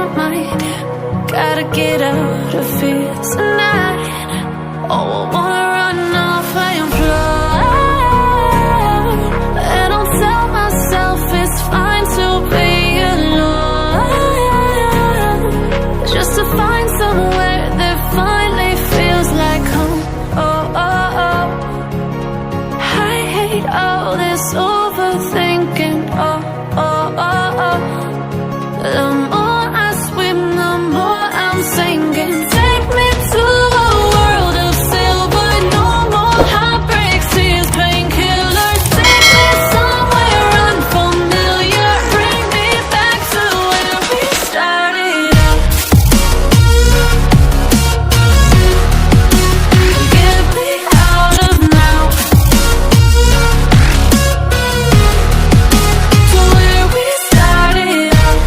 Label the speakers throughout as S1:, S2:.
S1: my mind. Gotta get out of here tonight. Oh, I wanna run off and fly. And I'll tell myself it's fine to be alone, just to find somewhere that finally feels like home. Oh, oh, oh. I hate all this overthinking. Oh, oh, oh, oh. The more I swim, the more I'm sinking. Take me to a world of silver. No more heartbreaks, tears, painkillers. Take me somewhere unfamiliar. Bring me back to where we started out. Get me out of now, to where we started out.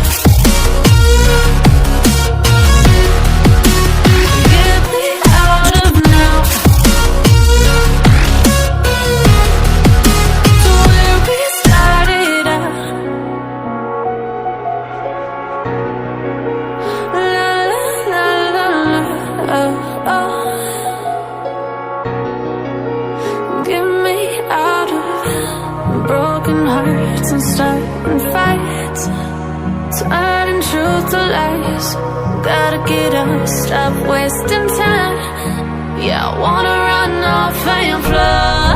S1: Get me out of now, to where we started out. La la la la, oh, oh. Get me out of broken hearts and starting fights, turning truth to lies. Gotta get up, stop wasting time. Yeah, I wanna run off and fly.